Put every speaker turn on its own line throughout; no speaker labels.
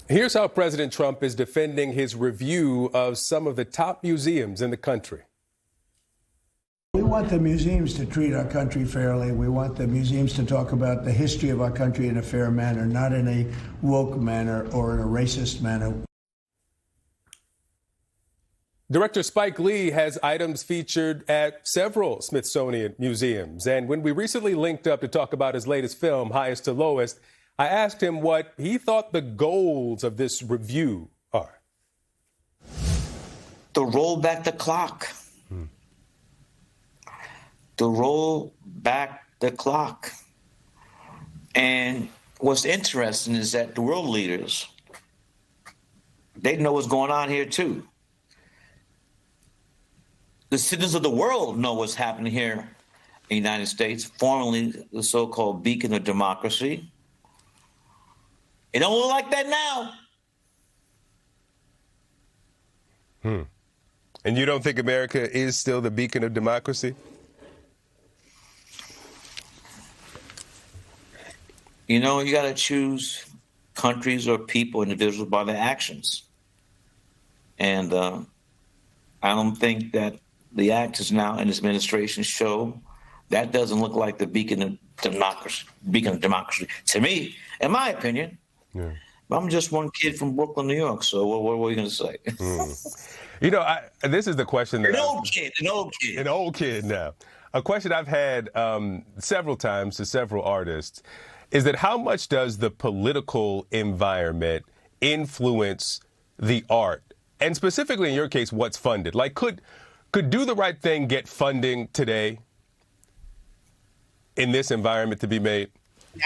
Here's how President Trump is defending his review of some of the top museums in the country.
We want the museums to treat our country fairly. We want the museums to talk about the history of our country in a fair manner, not in a woke manner or in a racist manner.
Director Spike Lee has items featured at several Smithsonian museums. And when we recently linked up to talk about his latest film, Highest to Lowest, I asked him what he thought the goals of this review are.
To roll back the clock. To roll back the clock. And what's interesting is that the world leaders, they know what's going on here too. The citizens of the world know what's happening here in the United States, formerly the so-called beacon of democracy. It don't look like that now.
And you don't think America is still the beacon of democracy?
You know, you got to choose countries or people, individuals by their actions. And I don't think that the actors now in this administration show that doesn't look like the beacon of democracy. Beacon of democracy to me, in my opinion. Yeah. But I'm just one kid from Brooklyn, New York. So what are you going to say?
You know, this is the question that
an old kid now.
A question I've had several times to several artists is that how much does the political environment influence the art? And specifically in your case, what's funded? Like, could Do the Right Thing get funding today in this environment to be made?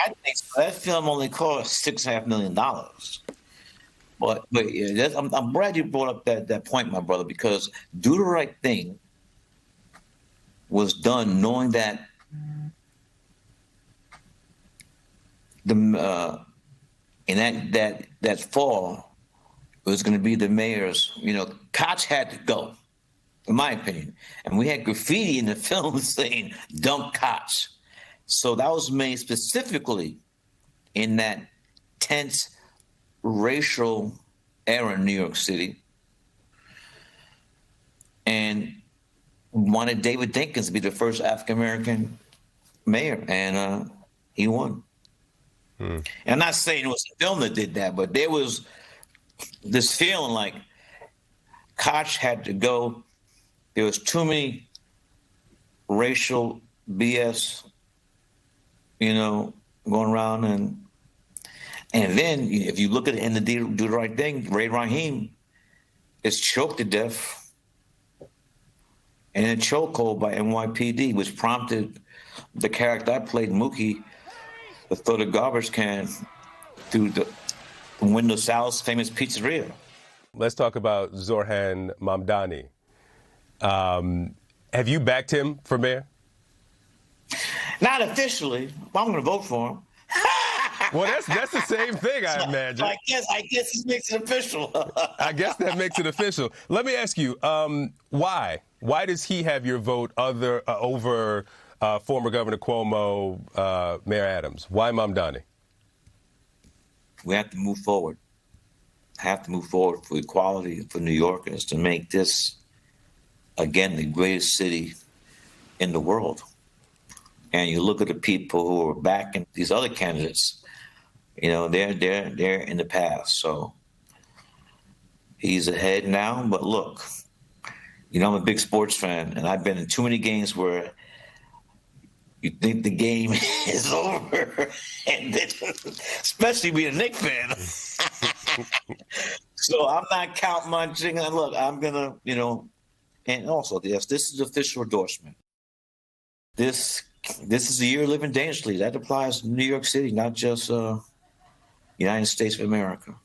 I think so. That film only cost $6.5 million. But yeah, I'm glad you brought up that point, my brother, because Do the Right Thing was done knowing that in that fall it was going to be the mayor's. You know, Koch had to go, in my opinion, and we had graffiti in the film saying "Dump Koch." So that was made specifically in that tense racial era in New York City, and wanted David Dinkins to be the first African-American mayor, and he won. And I'm not saying it was the film that did that, but there was this feeling like Koch had to go. There was too many racial BS, you know, going around. And then if you look at it in the Do the Right Thing, Ray Rahim is choked to death and in a chokehold by NYPD, which prompted the character I played, Mookie, to throw the garbage can through the window of Sal's famous pizzeria.
Let's talk about Zohran Mamdani. Have you backed him for mayor?
Not officially. Well, I'm going to vote for him.
Well, that's the same thing, I imagine.
I guess it makes it official.
I guess that makes it official. Let me ask you, why? Why does he have your vote over former Governor Cuomo, Mayor Adams? Why Mamdani?
We have to move forward. Have to move forward for equality for New Yorkers to make this, again, the greatest city in the world. And you look at the people who are backing these other candidates, you know, they're in the past. So he's ahead now. But look, you know, I'm a big sports fan, and I've been in too many games where you think the game is over, and then, especially being a Knicks fan. So I'm not counting my chicken. Look, I'm gonna, you know, and also yes, this is official endorsement. This is a year living dangerously. That applies to New York City, not just United States of America.